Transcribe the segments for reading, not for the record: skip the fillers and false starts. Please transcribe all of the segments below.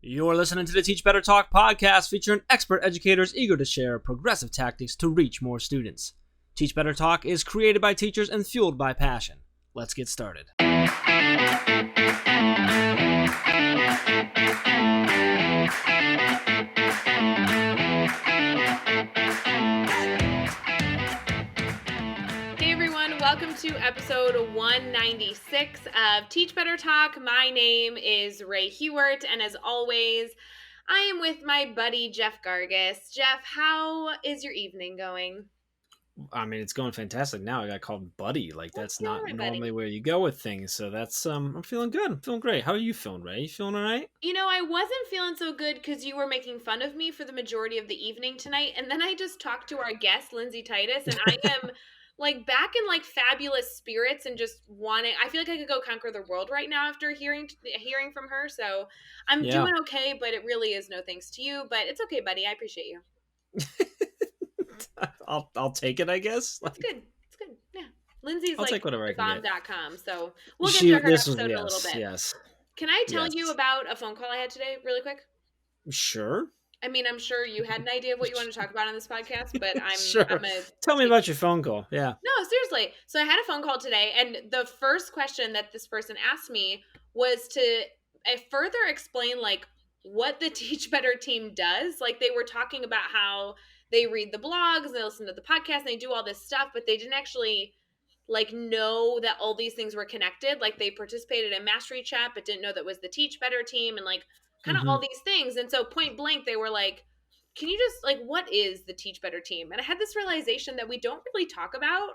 You're listening to the Teach Better Talk podcast featuring expert educators eager to share progressive tactics to reach more students. Teach Better Talk is created by teachers and fueled by passion. Let's get started. Welcome to episode 196 of Teach Better Talk. My name is Ray Hewart, and as always, I am with my buddy Jeff Gargis. Jeff, how is your evening going? I mean, it's going fantastic now. I got called buddy. That's not right, normally buddy. Where you go with things. So that's I'm feeling good. I'm feeling great. How are you feeling, Ray? You feeling all right? You know, I wasn't feeling so good because you were making fun of me for the majority of the evening tonight, and then I just talked to our guest, Lindsay Titus, and I am back in fabulous spirits and just I feel like I could go conquer the world right now after hearing from her. So I'm doing okay, but it really is no thanks to you, but it's okay, buddy. I appreciate you. I'll take it, I guess. It's good. It's good. Yeah. Lindsay's I'll take whatever I can get. bomb.com. So we'll get to her episode in a little bit. Yes. Can I tell you about a phone call I had today really quick? Sure. I mean, I'm sure you had an idea of what you wanted to talk about on this podcast, but sure. Tell me about your phone call. Yeah. No, seriously. So I had a phone call today, and the first question that this person asked me was to further explain what the Teach Better team does. They were talking about how they read the blogs and they listen to the podcast and they do all this stuff, but they didn't actually know that all these things were connected. They participated in Mastery Chat, but didn't know that was the Teach Better team and kind of all these things. And so point blank, they were like, can you just what is the Teach Better team? And I had this realization that we don't really talk about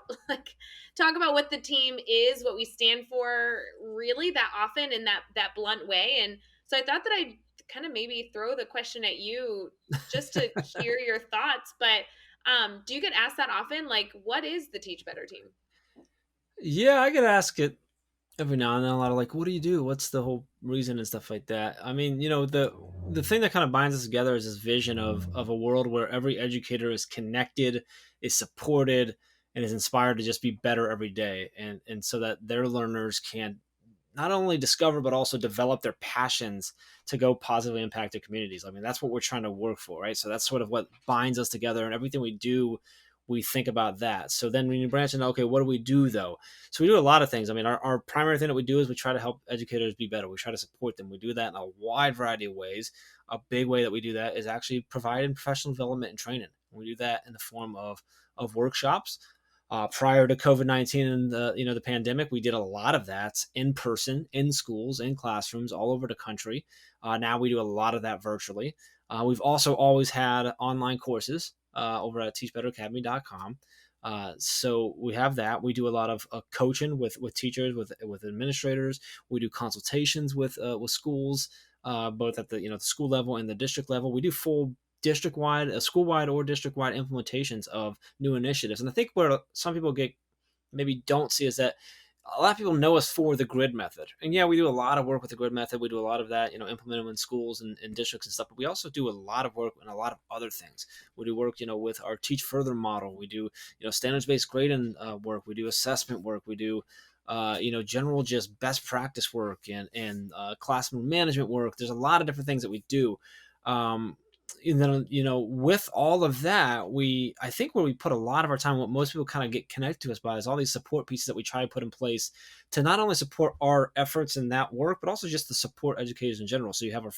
what the team is, what we stand for really that often in that blunt way. And so I thought that I'd kind of maybe throw the question at you just to hear your thoughts. But do you get asked that often? What is the Teach Better team? Yeah, I get asked it every now and then. A lot of what do you do? What's the whole reason and stuff like that? I mean, the thing that kind of binds us together is this vision of a world where every educator is connected, is supported, and is inspired to just be better every day, and so that their learners can not only discover but also develop their passions to go positively impact their communities. I mean, that's what we're trying to work for, right? So that's sort of what binds us together, and everything we do, we think about that. So then when you branch into, okay, what do we do though? So we do a lot of things. I mean, our primary thing that we do is we try to help educators be better. We try to support them. We do that in a wide variety of ways. A big way that we do that is actually providing professional development and training. We do that in the form of workshops. Prior to COVID-19 and the pandemic, we did a lot of that in person, in schools, in classrooms all over the country. Now we do a lot of that virtually. We've also always had online courses over at teachbetteracademy.com. So we have that. We do a lot of coaching with teachers, with administrators. We do consultations with schools, both at the school level and the district level. We do full district-wide, school-wide or district-wide implementations of new initiatives. And I think where some people maybe don't see is that a lot of people know us for the grid method. And yeah, we do a lot of work with the grid method. We do a lot of that, implement them in schools and districts and stuff. But we also do a lot of work and a lot of other things. We do work, with our Teach Further model. We do, standards-based grading work. We do assessment work. We do, general just best practice work and classroom management work. There's a lot of different things that we do. And then, with all of that, I think where we put a lot of our time, what most people kind of get connected to us by is all these support pieces that we try to put in place to not only support our efforts in that work, but also just to support educators in general. So you have our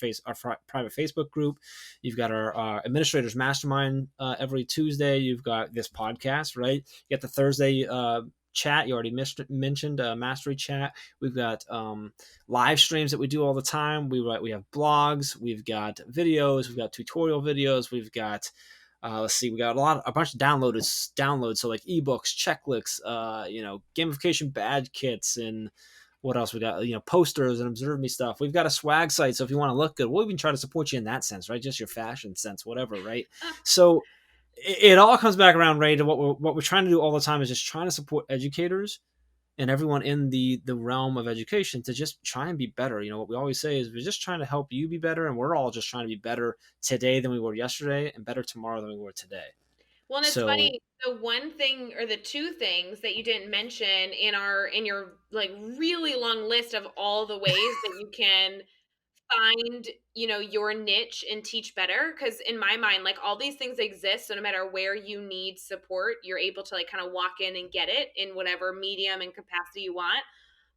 private Facebook group. You've got our administrators mastermind every Tuesday. You've got this podcast, right? You got the Thursday chat. You already mentioned Mastery Chat. We've got live streams that we do all the time. We have blogs. We've got videos. We've got tutorial videos. We've got we got a bunch of downloads. So ebooks, checklists, gamification badge kits, and what else we got? Posters and Observe Me stuff. We've got a swag site. So if you want to look good, we'll even try to support you in that sense, right? Just your fashion sense, whatever, right? So it all comes back around, Ray, to what we're trying to do all the time is just trying to support educators and everyone in the realm of education to just try and be better. What we always say is we're just trying to help you be better, and we're all just trying to be better today than we were yesterday and better tomorrow than we were today. Well, and it's funny, the one thing or the two things that you didn't mention in your really long list of all the ways that you can find, your niche and teach better. Cause in my mind, like all these things exist. So no matter where you need support, you're able to like kind of walk in and get it in whatever medium and capacity you want.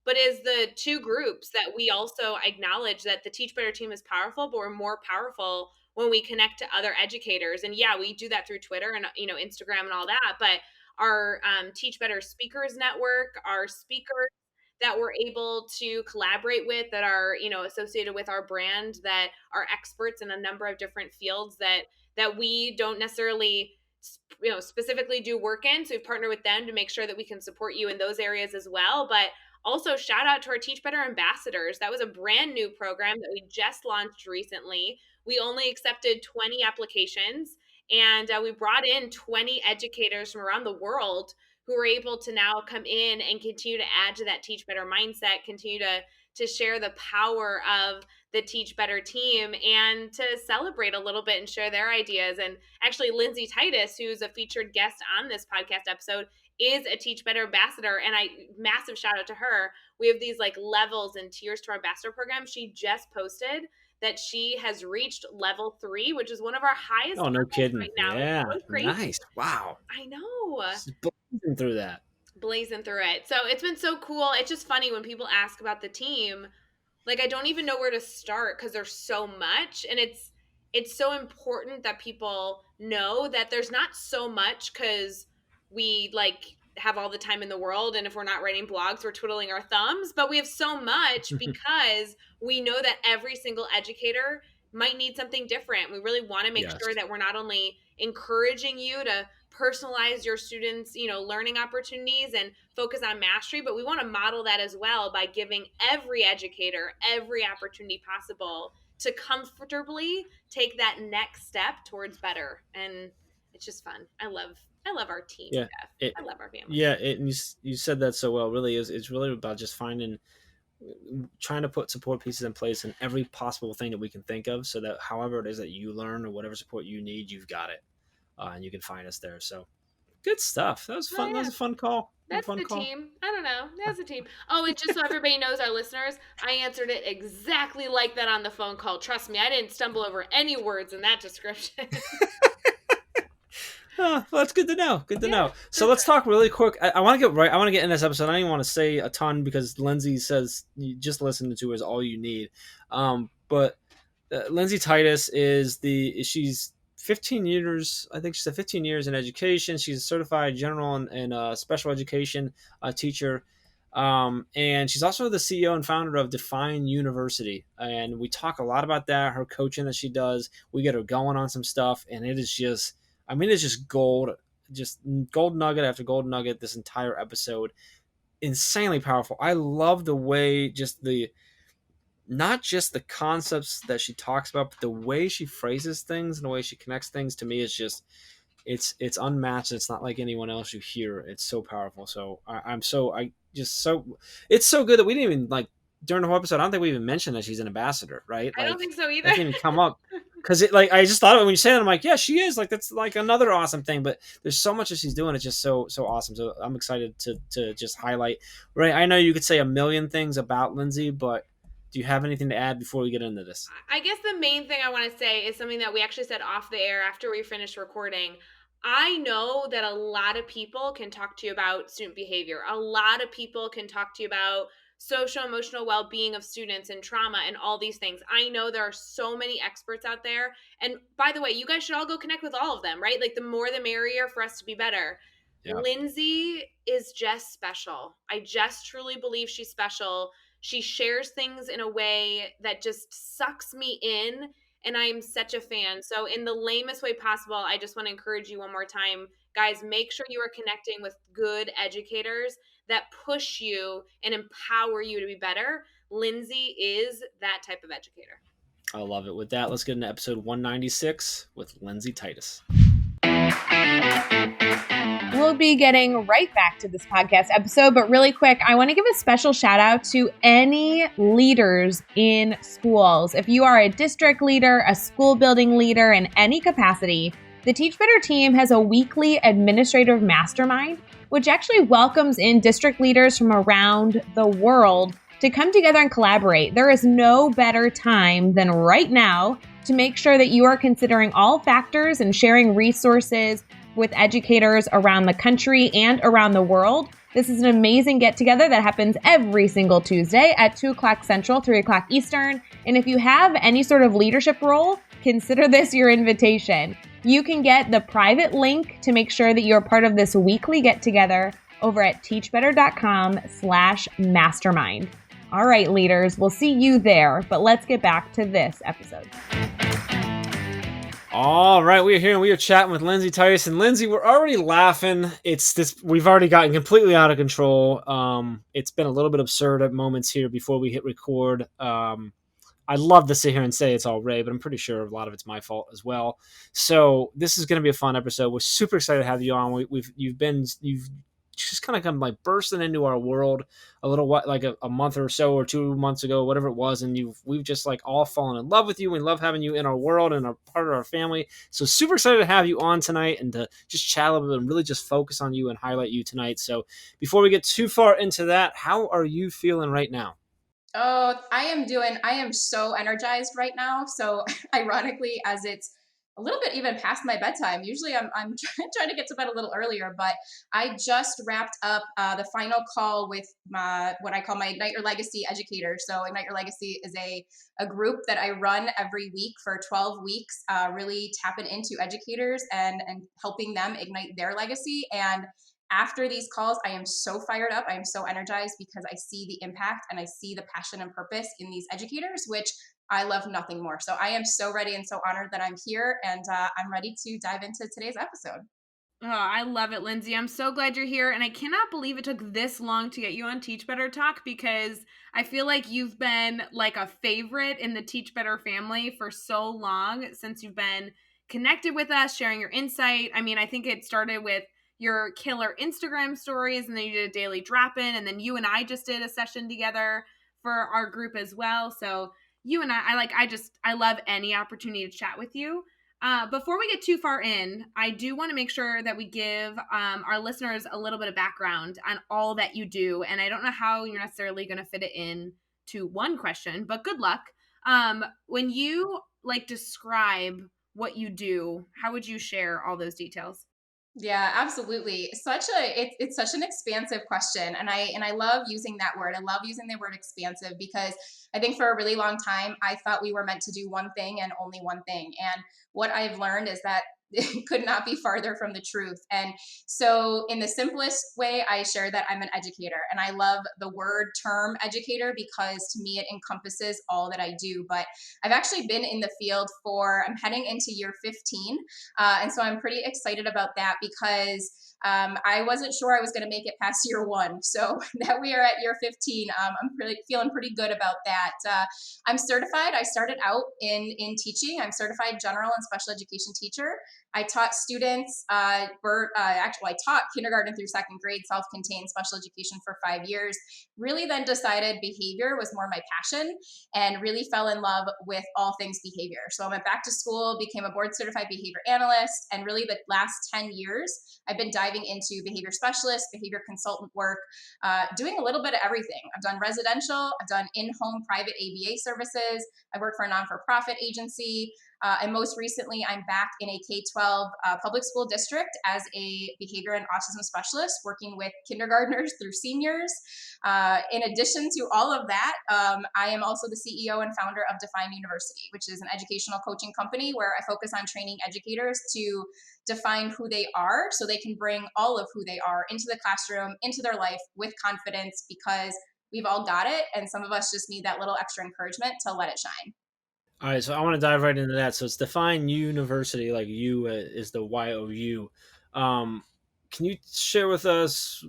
But as the two groups that we also acknowledge that the Teach Better team is powerful, but we're more powerful when we connect to other educators. And yeah, we do that through Twitter and, Instagram and all that. But our Teach Better Speakers Network, our speakers that we're able to collaborate with that are, associated with our brand, that are experts in a number of different fields that we don't necessarily specifically do work in. So we've partnered with them to make sure that we can support you in those areas as well. But also shout out to our Teach Better ambassadors. That was a brand new program that we just launched recently. We only accepted 20 applications, and we brought in 20 educators from around the world who were able to now come in and continue to add to that Teach Better mindset, continue to share the power of the Teach Better team and to celebrate a little bit and share their ideas. And actually, Lindsay Titus, who's a featured guest on this podcast episode, is a Teach Better ambassador. And massive shout out to her. We have these like levels and tiers to our ambassador program. She just posted that she has reached level 3, which is one of our highest Oh, no levels kidding. right now. Yeah. It's so crazy. Nice. Wow. I know. Just blazing through that. Blazing through it. So it's been so cool. It's just funny when people ask about the team. Like, I don't even know where to start because there's so much. And it's so important that people know that there's not so much because we like have all the time in the world. And if we're not writing blogs, we're twiddling our thumbs. But we have so much because we know that every single educator might need something different. We really want to make sure that we're not only encouraging you to personalize your students, learning opportunities and focus on mastery, but we want to model that as well by giving every educator every opportunity possible to comfortably take that next step towards better. And it's just fun. I love our team. Yeah, Seth. I love our family. Yeah, you said that so well. It really is. It's really about just trying to put support pieces in place in every possible thing that we can think of, so that however it is that you learn or whatever support you need, you've got it, and you can find us there. So good stuff. That was fun. That was a fun call. That's the team. I don't know. That's the team. Oh, and just so everybody knows, our listeners, I answered it exactly like that on the phone call. Trust me, I didn't stumble over any words in that description. Well, that's good to know. Good to know. So let's talk really quick. I want to get right. I want to get in this episode. I don't even want to say a ton because Lindsay says you just listen to is all you need. But Lindsay Titus she's 15 years. I think she said 15 years in education. She's a certified general and special education teacher. And she's also the CEO and founder of Define Youniversity. And we talk a lot about that, her coaching that she does. We get her going on some stuff, and it is just, it's just gold nugget after gold nugget this entire episode. Insanely powerful. I love the way not just the concepts that she talks about, but the way she phrases things and the way she connects things to me is just, it's unmatched. It's not like anyone else you hear. It's so powerful. So it's so good that we didn't even like during the whole episode. I don't think we even mentioned that she's an ambassador, right? I don't think so either. That didn't even come up because I just thought of it when you say that. I'm like, yeah, she is. Like that's like another awesome thing. But there's so much that she's doing. It's just so awesome. So I'm excited to just highlight. Right, I know you could say a million things about Lindsay, but do you have anything to add before we get into this? I guess the main thing I want to say is something that we actually said off the air after we finished recording. I know that a lot of people can talk to you about student behavior. A lot of people can talk to you about social emotional well-being of students and trauma and all these things. I know there are so many experts out there. And by the way, you guys should all go connect with all of them, right? Like the more the merrier for us to be better. Yeah. Lindsay is just special. I just truly believe she's special. She shares things in a way that just sucks me in. And I'm such a fan. So in the lamest way possible, I just want to encourage you one more time. Guys, make sure you are connecting with good educators that push you and empower you to be better. Lindsay is that type of educator. I love it. With that, let's get into episode 196 with Lindsay Titus. We'll be getting right back to this podcast episode, but really quick, I want to give a special shout out to any leaders in schools. If you are a district leader, a school building leader in any capacity, the Teach Better team has a weekly administrative mastermind, which actually welcomes in district leaders from around the world to come together and collaborate. There is no better time than right now to make sure that you are considering all factors and sharing resources with educators around the country and around the world. This is an amazing get-together that happens every single Tuesday at 2 o'clock Central, 3 o'clock Eastern. And if you have any sort of leadership role, consider this your invitation. You can get the private link to make sure that you're part of this weekly get-together over at teachbetter.com/mastermind. All right, leaders, we'll see you there, but let's get back to this episode. All right, we are here and we are chatting with Lindsay Titus. And Lindsay, we're already laughing. We've already gotten completely out of control. It's been a little bit absurd at moments here before we hit record. I'd love to sit here and say it's all Ray, but I'm pretty sure a lot of it's my fault as well. So this is going to be a fun episode. We're super excited to have you on. You've just kind of come like bursting into our world a little like a month or so or 2 months ago, whatever it was, and we've just like all fallen in love with you. We love having you in our world and a part of our family. So super excited to have you on tonight and to just chat a little bit and really just focus on you and highlight you tonight. So before we get too far into that, how are you feeling right now? Oh, I am so energized right now. So ironically, as it's a little bit even past my bedtime, usually I'm trying to get to bed a little earlier, but I just wrapped up the final call with what I call my Ignite Your Legacy Educator. So Ignite Your Legacy is a group that I run every week for 12 weeks, really tapping into educators and helping them ignite their legacy. And after these calls, I am so fired up. I am so energized because I see the impact and I see the passion and purpose in these educators, which I love nothing more. So I am so ready and so honored that I'm here, and I'm ready to dive into today's episode. Oh, I love it, Lindsay. I'm so glad you're here. And I cannot believe it took this long to get you on Teach Better Talk, because I feel like you've been like a favorite in the Teach Better family for so long, since you've been connected with us, sharing your insight. I mean, I think it started with your killer Instagram stories, and then you did a daily drop-in, and then you and I just did a session together for our group as well. So you and I love any opportunity to chat with you. Before we get too far in, I do want to make sure that we give our listeners a little bit of background on all that you do. And I don't know how you're necessarily going to fit it in to one question, but good luck. When you describe what you do, how would you share all those details? Yeah, absolutely. It's such an expansive question, and I love using that word. I love using the word expansive because I think for a really long time I thought we were meant to do one thing and only one thing. And what I've learned is that it could not be farther from the truth. And so in the simplest way, I share that I'm an educator, and I love the word term educator because to me it encompasses all that I do. But I've actually been in the field I'm heading into year 15. And so I'm pretty excited about that because I wasn't sure I was going to make it past year 1. So now we are at year 15. I'm really feeling pretty good about that. I'm certified. I started out in teaching. I'm certified general and special education teacher. I taught students, I taught kindergarten through 2nd grade, self-contained special education for 5 years. Really then decided behavior was more my passion and really fell in love with all things behavior. So I went back to school, became a board certified behavior analyst, and really the last 10 years, I've been diving into behavior specialist, behavior consultant work, doing a little bit of everything. I've done residential, I've done in-home private ABA services, I work for a non-for-profit agency, and most recently, I'm back in a K-12 public school district as a behavior and autism specialist, working with kindergartners through seniors. In addition to all of that, I am also the CEO and founder of Youniversity, which is an educational coaching company where I focus on training educators to define who they are so they can bring all of who they are into the classroom, into their life with confidence, because we've all got it, and some of us just need that little extra encouragement to let it shine. All right, so I want to dive right into that. So it's Define University, like you is the YOU. Can you share with us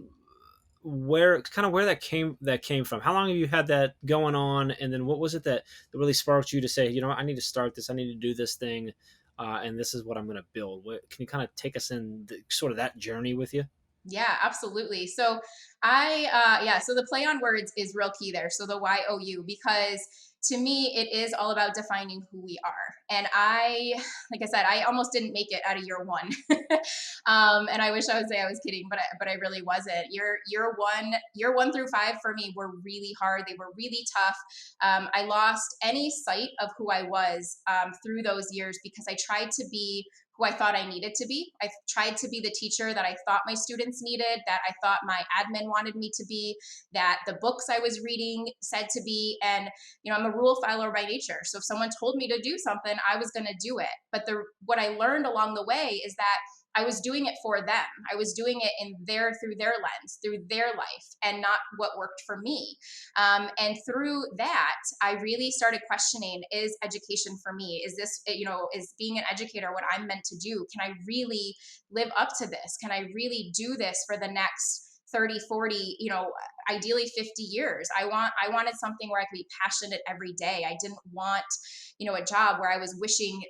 where that came from? How long have you had that going on, and then what was it that really sparked you to say, you know what, I need to start this, I need to do this thing, and this is what I'm going to build? Can you kind of take us in sort of that journey with you? Yeah, absolutely. So so the play on words is real key there. So the YOU, because to me, it is all about defining who we are. And like I said, I almost didn't make it out of year one. And I wish I would say I was kidding, but I really wasn't. Year 1 through 5 for me were really hard. They were really tough. I lost any sight of who I was through those years because I tried to be who I thought I needed to be. I tried to be the teacher that I thought my students needed, that I thought my admin wanted me to be, that the books I was reading said to be. And, I'm a rule follower by nature. So if someone told me to do something, I was going to do it. But what I learned along the way is that I was doing it for them. I was doing it through their lens, through their life, and not what worked for me. And through that, I really started questioning, is education for me? Is this, is being an educator what I'm meant to do? Can I really live up to this? Can I really do this for the next 30, 40, ideally 50 years? I wanted something where I could be passionate every day. I didn't want, a job where I was wishing,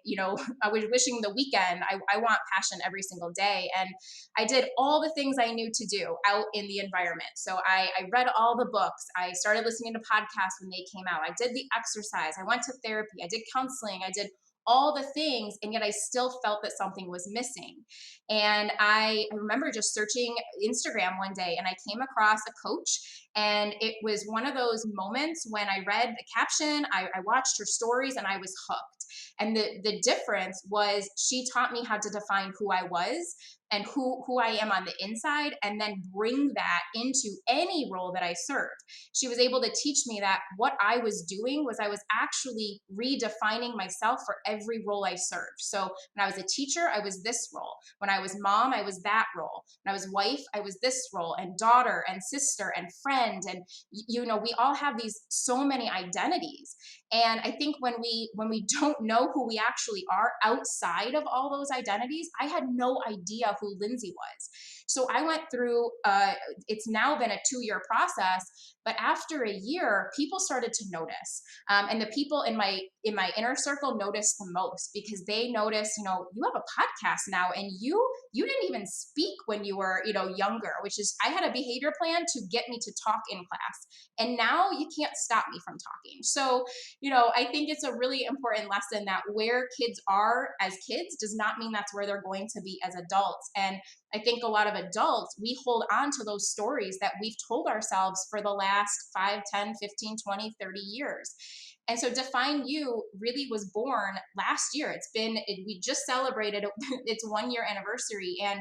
I was wishing the weekend. I want passion every single day. And I did all the things I knew to do out in the environment. So I read all the books. I started listening to podcasts when they came out. I did the exercise. I went to therapy. I did counseling. I did all the things, and yet I still felt that something was missing. And I remember just searching Instagram one day, and I came across a coach, and it was one of those moments when I read the caption, I watched her stories, and I was hooked. And the difference was she taught me how to define who I was and who I am on the inside, and then bring that into any role that I served. She was able to teach me that what I was doing was I was actually redefining myself for every role I served. So when I was a teacher, I was this role. When I was mom, I was that role. When I was wife, I was this role, and daughter and sister and friend. And we all have these so many identities. And I think when we don't know who we actually are outside of all those identities, I had no idea who Lindsay was. So I went through it's now been a 2-year process, but after a year, people started to notice. And the people in my inner circle noticed the most, because they noticed, you have a podcast now, and you didn't even speak when you were, younger, which is, I had a behavior plan to get me to talk in class. And now you can't stop me from talking. So, I think it's a really important lesson that where kids are as kids does not mean that's where they're going to be as adults. And I think a lot of adults, we hold on to those stories that we've told ourselves for the last 5, 10, 15, 20, 30 years. And so Define You really was born last year. We just celebrated its 1-year anniversary. And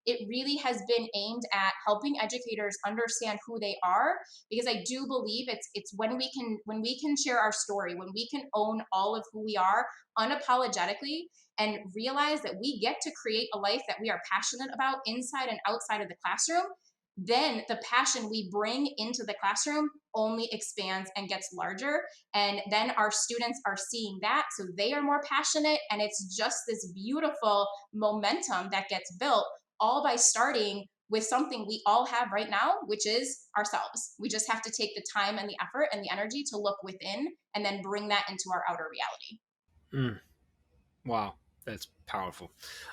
it really has been aimed at helping educators understand who they are, because I do believe it's when we can share our story, when we can own all of who we are unapologetically, and realize that we get to create a life that we are passionate about inside and outside of the classroom, then the passion we bring into the classroom only expands and gets larger. And then our students are seeing that, so they are more passionate. And it's just this beautiful momentum that gets built, all by starting with something we all have right now, which is ourselves. We just have to take the time and the effort and the energy to look within, and then bring that into our outer reality. Mm. Wow, that's powerful.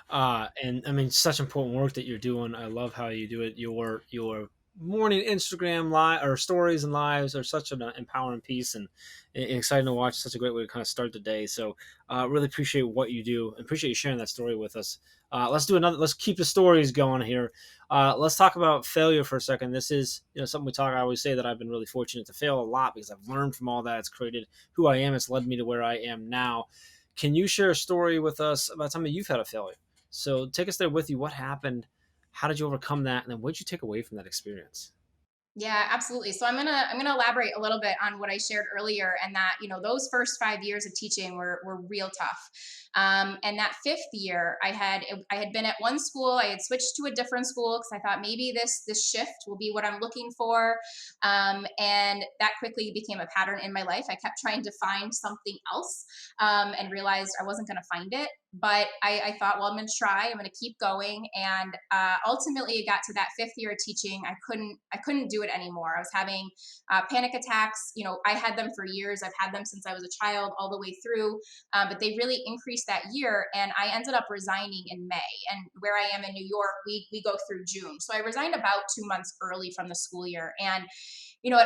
And I mean, such important work that you're doing. I love how you do it. Your morning Instagram live or stories and lives are such an empowering piece, and exciting to watch. Such a great way to kind of start the day. So, really appreciate what you do, and appreciate you sharing that story with us. Let's do another. Let's keep the stories going here. Let's talk about failure for a second. This is something we talk. I always say that I've been really fortunate to fail a lot, because I've learned from all that. It's created who I am. It's led me to where I am now. Can you share a story with us about something you've had a failure? So take us there with you. What happened? How did you overcome that? And then what did you take away from that experience? Yeah, absolutely. So I'm gonna elaborate a little bit on what I shared earlier, and that those first 5 years of teaching were real tough. And that 5th year, I had been at one school. I had switched to a different school because I thought maybe this shift will be what I'm looking for. And that quickly became a pattern in my life. I kept trying to find something else, and realized I wasn't going to find it. But I thought, well, I'm going to try. I'm going to keep going. And ultimately, it got to that 5th year of teaching. I couldn't do it anymore. I was having panic attacks. I had them for years. I've had them since I was a child, all the way through. But they really increased that year, and I ended up resigning in May. And where I am in New York, we go through June. So I resigned about 2 months early from the school year. And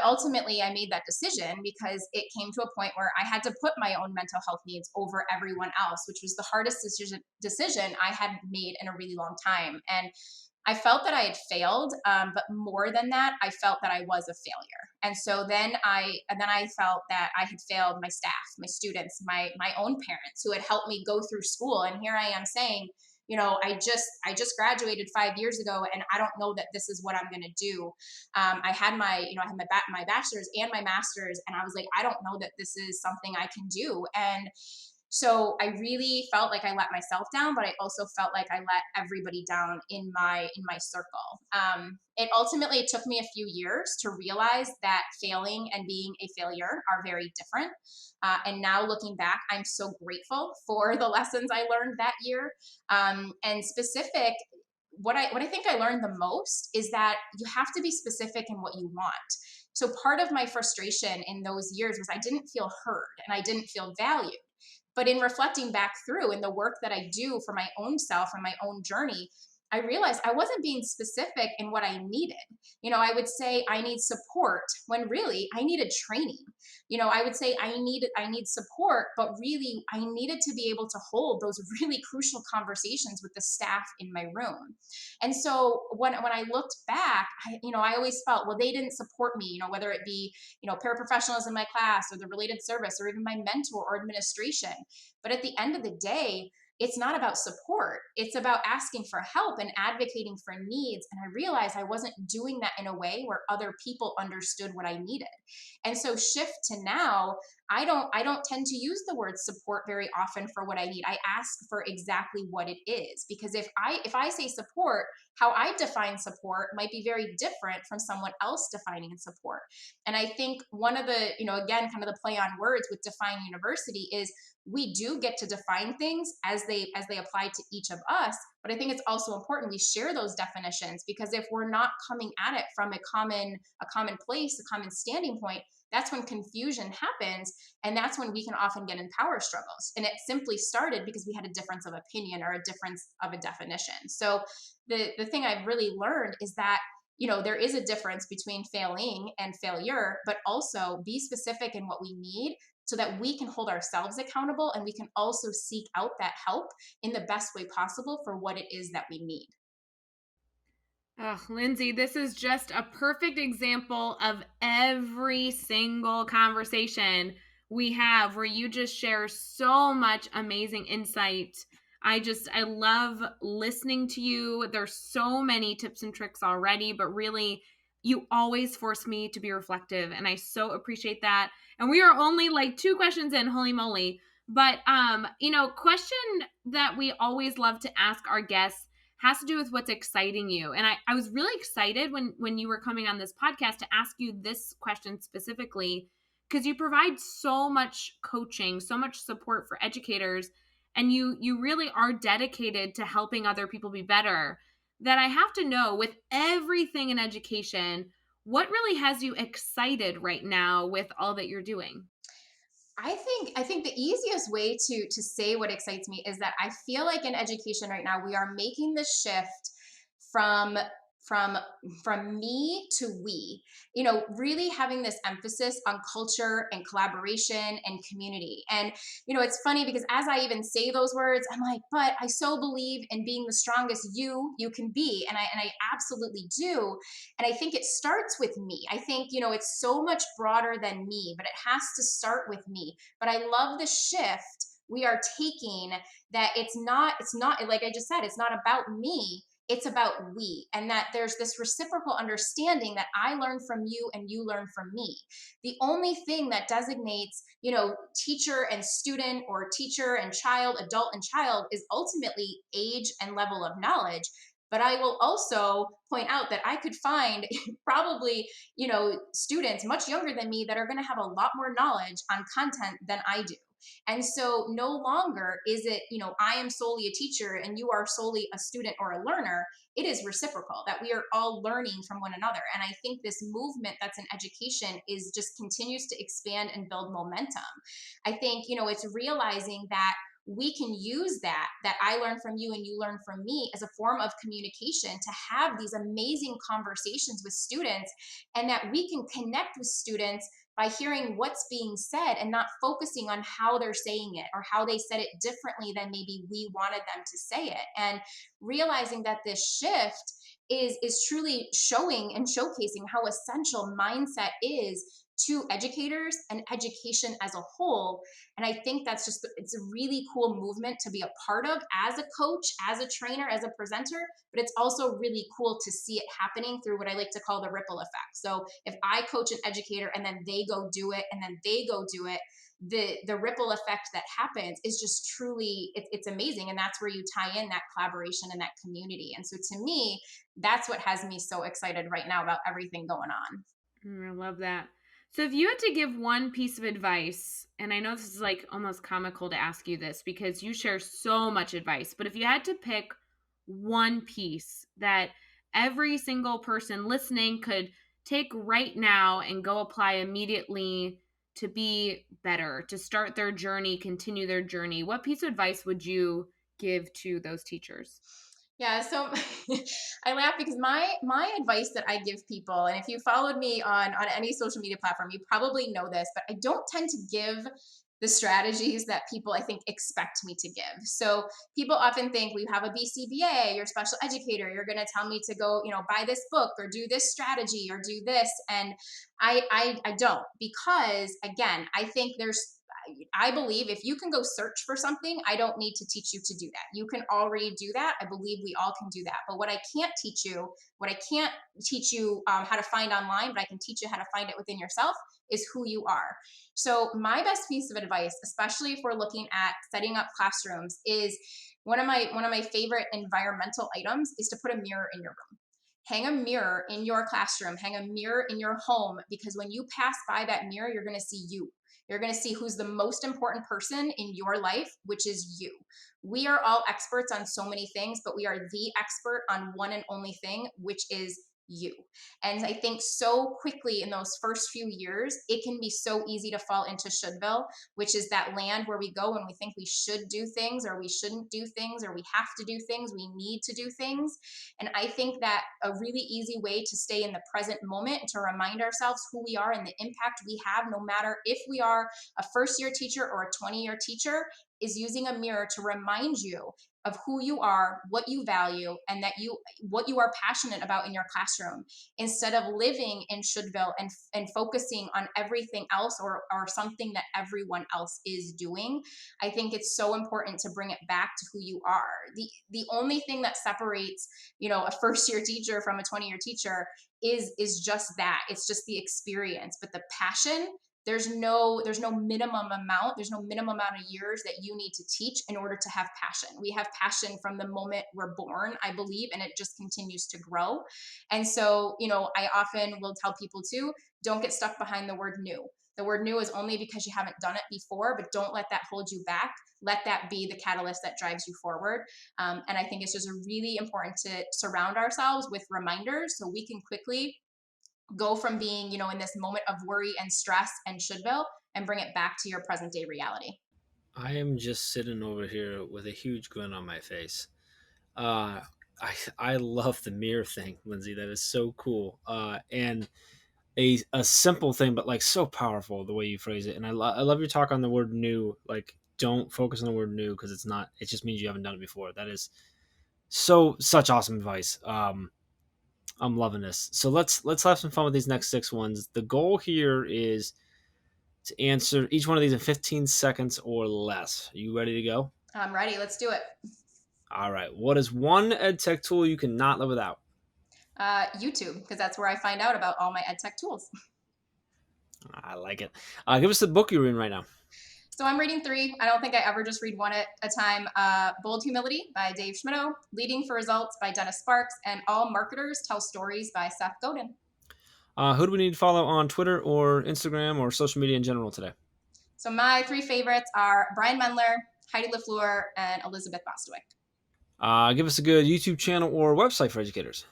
ultimately I made that decision because it came to a point where I had to put my own mental health needs over everyone else, which was the hardest decision I had made in a really long time. And I felt that I had failed, but more than that, I felt that I was a failure. And so then I felt that I had failed my staff, my students, my own parents who had helped me go through school. And here I am saying, I just graduated 5 years ago, and I don't know that this is what I'm going to do. I had my bachelor's and my master's, and I was like, I don't know that this is something I can do. And so I really felt like I let myself down, but I also felt like I let everybody down in my circle. It ultimately took me a few years to realize that failing and being a failure are very different. And now looking back, I'm so grateful for the lessons I learned that year. And specific, what I think I learned the most is that you have to be specific in what you want. So part of my frustration in those years was I didn't feel heard and I didn't feel valued. But in reflecting back through in the work that I do for my own self and my own journey, I realized I wasn't being specific in what I needed. I would say I need support when really I needed training. I would say I need support, but really I needed to be able to hold those really crucial conversations with the staff in my room. And so when I looked back, I always felt, well, they didn't support me, whether it be, paraprofessionals in my class or the related service or even my mentor or administration. But at the end of the day, it's not about support. It's about asking for help and advocating for needs. And I realized I wasn't doing that in a way where other people understood what I needed. And so shift to now, I don't tend to use the word support very often for what I need. I ask for exactly what it is, because if I say support, how I define support might be very different from someone else defining support. And I think one of the, again, kind of the play on words with Define University is we do get to define things as they apply to each of us. But I think it's also important we share those definitions, because if we're not coming at it from a common place, a common standing point, that's when confusion happens. And that's when we can often get in power struggles. And it simply started because we had a difference of opinion or a difference of a definition. So the thing I've really learned is that there is a difference between failing and failure, but also be specific in what we need so that we can hold ourselves accountable, and we can also seek out that help in the best way possible for what it is that we need. Oh, Lindsay, this is just a perfect example of every single conversation we have where you just share so much amazing insight. I love listening to you. There's so many tips and tricks already, but really you always force me to be reflective, and I so appreciate that. And we are only like 2 questions in, holy moly. But question that we always love to ask our guests has to do with what's exciting you. And I was really excited when you were coming on this podcast to ask you this question specifically, because you provide so much coaching, so much support for educators, and you really are dedicated to helping other people be better, that I have to know, with everything in education, what really has you excited right now with all that you're doing? I think the easiest way to say what excites me is that I feel like in education right now we are making the shift from from from me to we, really having this emphasis on culture and collaboration and community. And it's funny because as I even say those words, I'm like, but I so believe in being the strongest you can be, and I absolutely do. And I think it starts with me. I think it's so much broader than me, but it has to start with me. But I love the shift we are taking, that it's not like I just said, it's not about me, it's about we. And that there's this reciprocal understanding that I learn from you and you learn from me. The only thing that designates teacher and student, or teacher and child, adult and child, is ultimately age and level of knowledge. But I will also point out that I could find probably students much younger than me that are going to have a lot more knowledge on content than I do. And so no longer is it, I am solely a teacher and you are solely a student or a learner. It is reciprocal, that we are all learning from one another. And I think this movement that's in education is just continues to expand and build momentum. I think, it's realizing that we can use that I learn from you and you learn from me as a form of communication to have these amazing conversations with students, and that we can connect with students by hearing what's being said and not focusing on how they're saying it or how they said it differently than maybe we wanted them to say it. And realizing that this shift is truly showing and showcasing how essential mindset is to educators and education as a whole. And I think it's a really cool movement to be a part of as a coach, as a trainer, as a presenter, but it's also really cool to see it happening through what I like to call the ripple effect. So if I coach an educator and then they go do it and then they go do it, the ripple effect that happens is just truly, it's amazing. And that's where you tie in that collaboration and that community. And so to me, that's what has me so excited right now about everything going on. I love that. So if you had to give one piece of advice, and I know this is like almost comical to ask you this because you share so much advice, but if you had to pick one piece that every single person listening could take right now and go apply immediately to be better, to start their journey, continue their journey, what piece of advice would you give to those teachers? Yeah, so I laugh because my advice that I give people, and if you followed me on any social media platform, you probably know this, but I don't tend to give the strategies that people I think expect me to give. So people often think we have a BCBA, you're a special educator, you're going to tell me to go, buy this book or do this strategy or do this, and I don't, because again, I think I believe if you can go search for something, I don't need to teach you to do that. You can already do that. I believe we all can do that. But what I can't teach you how to find online, but I can teach you how to find it within yourself, is who you are. So my best piece of advice, especially if we're looking at setting up classrooms, is one of my favorite environmental items is to put a mirror in your room. Hang a mirror in your classroom, hang a mirror in your home, because when you pass by that mirror, you're going to see you. You're going to see who's the most important person in your life, which is you. We are all experts on so many things, but we are the expert on one and only thing, which is you. And I think so quickly in those first few years, it can be so easy to fall into shouldville, which is that land where we go when we think we should do things or we shouldn't do things or we have to do things, we need to do things. And I think that a really easy way to stay in the present moment and to remind ourselves who we are and the impact we have, no matter if we are a first-year teacher or a 20-year teacher, is using a mirror to remind you of who you are, what you value, and what you are passionate about in your classroom, instead of living in shouldville and focusing on everything else or something that everyone else is doing. I think it's so important to bring it back to who you are. The only thing that separates, a first-year teacher from a 20-year teacher is just that. It's just the experience, but the passion, there's no minimum amount, there's no minimum amount of years that you need to teach in order to have passion. We have passion from the moment we're born, I believe, and it just continues to grow. And so, I often will tell people too, don't get stuck behind the word new. The word new is only because you haven't done it before, but don't let that hold you back. Let that be the catalyst that drives you forward. And I think it's just really important to surround ourselves with reminders so we can quickly go from being, in this moment of worry and stress and shouldville, and bring it back to your present day reality. I am just sitting over here with a huge grin on my face. Uh, I love the mirror thing, Lindsay. That is so cool. And a simple thing, but like so powerful the way you phrase it. And I love your talk on the word new. Like, don't focus on the word new because it's not. It just means you haven't done it before. That is such awesome advice. I'm loving this. So let's have some fun with these next 6 ones. The goal here is to answer each one of these in 15 seconds or less. Are you ready to go? I'm ready. Let's do it. All right. What is one EdTech tool you cannot live without? YouTube, because that's where I find out about all my EdTech tools. I like it. Give us the book you're reading right now. So I'm reading 3. I don't think I ever just read one at a time. Bold Humility by Dave Schmittou, Leading for Results by Dennis Sparks, and All Marketers Tell Stories by Seth Godin. Who do we need to follow on Twitter or Instagram or social media in general today? So my three favorites are Brian Mendler, Heidi LaFleur, and Elizabeth Bostwick. Give us a good YouTube channel or website for educators.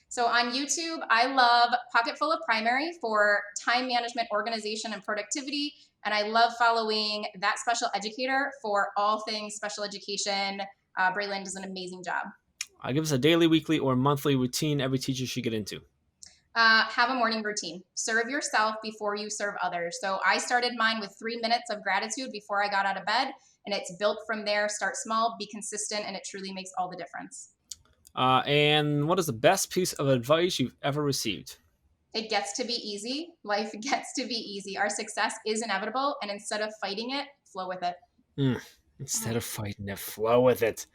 So on YouTube, I love Pocketful of Primary for time management, organization, and productivity. And I love following That Special Educator for all things special education. Braelan does an amazing job. Give us a daily, weekly, or monthly routine every teacher should get into. Have a morning routine. Serve yourself before you serve others. So I started mine with 3 minutes of gratitude before I got out of bed, and it's built from there. Start small, be consistent, and it truly makes all the difference. And what is the best piece of advice you've ever received? It gets to be easy. Life gets to be easy. Our success is inevitable, and instead of fighting it, flow with it. Instead of fighting it, flow with it.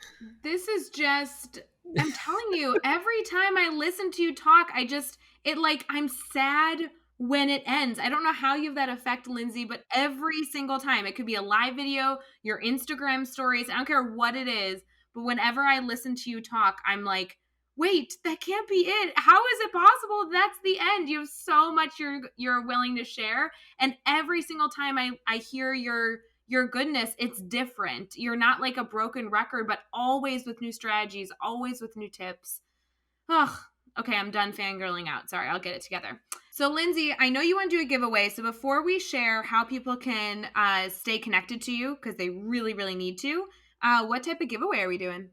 This is just, I'm telling you, every time I listen to you talk, I'm sad when it ends. I don't know how you have that effect, Lindsay, but every single time, it could be a live video, your Instagram stories, I don't care what it is, but whenever I listen to you talk, I'm like, wait, that can't be it. How is it possible that's the end? You have so much you're willing to share, and every single time I hear your goodness, it's different. You're not like a broken record, but always with new strategies, always with new tips. Ugh. Okay, I'm done fangirling out. Sorry, I'll get it together. So, Lindsay, I know you want to do a giveaway. So before we share how people can stay connected to you, because they really, really need to, what type of giveaway are we doing?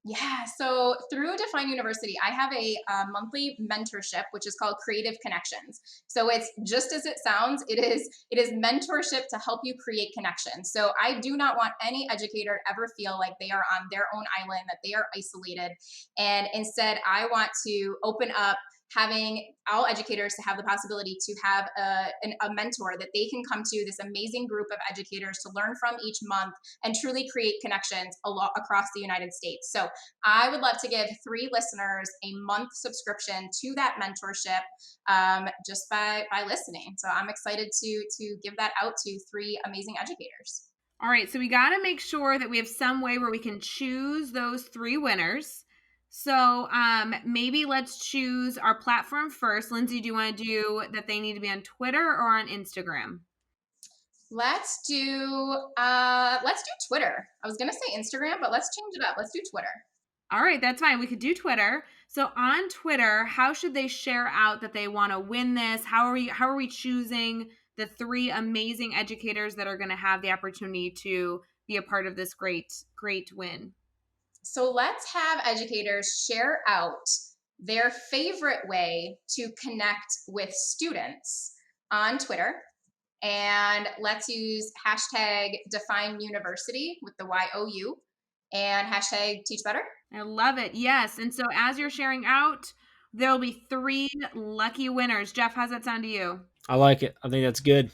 Yeah, so through Define University, I have a monthly mentorship, which is called Creative Connections. So it's just as it sounds. It is mentorship to help you create connections. So I do not want any educator to ever feel like they are on their own island, that they are isolated, and instead I want to open up having all educators to have the possibility to have a mentor that they can come to, this amazing group of educators to learn from each month and truly create connections across the United States. So I would love to give 3 listeners a month subscription to that mentorship just by listening. So I'm excited to give that out to 3 amazing educators. All right, so we got to make sure that we have some way where we can choose those 3 winners. So maybe let's choose our platform first. Lindsay, do you want to do that they need to be on Twitter or on Instagram? Let's do Twitter. I was gonna say Instagram, but let's change it up. Let's do Twitter. All right, that's fine. We could do Twitter. So on Twitter, how should they share out that they want to win this? How are we choosing the 3 amazing educators that are going to have the opportunity to be a part of this great win? So let's have educators share out their favorite way to connect with students on Twitter. And let's use hashtag Define University with the YOU and hashtag Teach Better. I love it. Yes. And so as you're sharing out, there'll be 3 lucky winners. Jeff, how's that sound to you? I like it. I think that's good.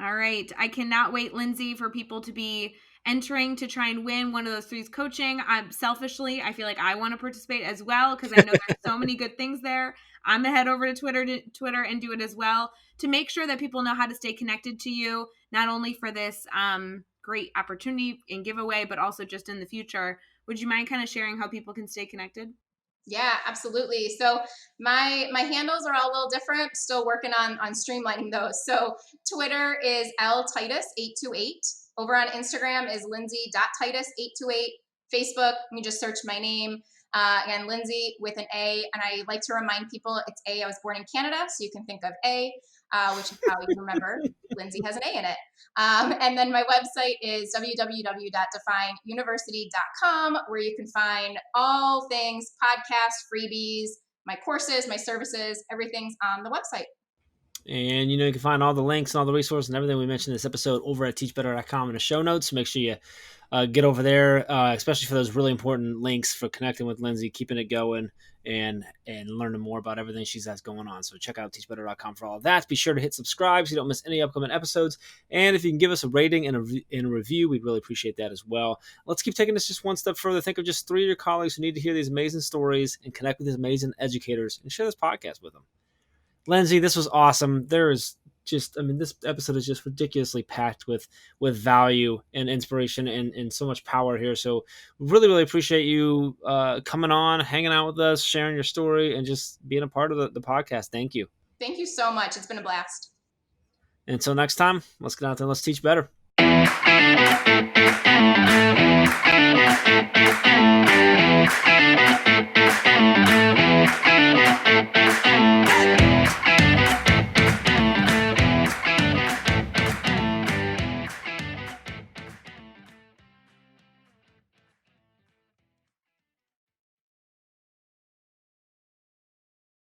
All right. I cannot wait, Lindsay, for people to be entering to try and win one of those 3's coaching. Selfishly, I feel like I want to participate as well because I know there's so many good things there. I'm going to head over to Twitter and do it as well to make sure that people know how to stay connected to you, not only for this great opportunity and giveaway, but also just in the future. Would you mind kind of sharing how people can stay connected? Yeah, absolutely. So my handles are all a little different. Still working on streamlining those. So Twitter is LTitus828. Over on Instagram is Lindsay.Titus828. Facebook, you just search my name. And Lindsay with an A. And I like to remind people it's A. I was born in Canada, so you can think of A, which is how you remember Lindsay has an A in it. And then my website is www.defineuniversity.com, where you can find all things podcasts, freebies, my courses, my services, everything's on the website. And you can find all the links and all the resources and everything we mentioned in this episode over at teachbetter.com in the show notes. So make sure you get over there, especially for those really important links for connecting with Lindsay, keeping it going, and learning more about everything she has going on. So check out teachbetter.com for all of that. Be sure to hit subscribe so you don't miss any upcoming episodes. And if you can give us a rating and a review, we'd really appreciate that as well. Let's keep taking this just one step further. Think of just 3 of your colleagues who need to hear these amazing stories and connect with these amazing educators and share this podcast with them. Lindsay, this was awesome. This episode is just ridiculously packed with value and inspiration and so much power here. So really, really appreciate you coming on, hanging out with us, sharing your story, and just being a part of the podcast. Thank you. Thank you so much. It's been a blast. Until next time, let's get out there and let's teach better.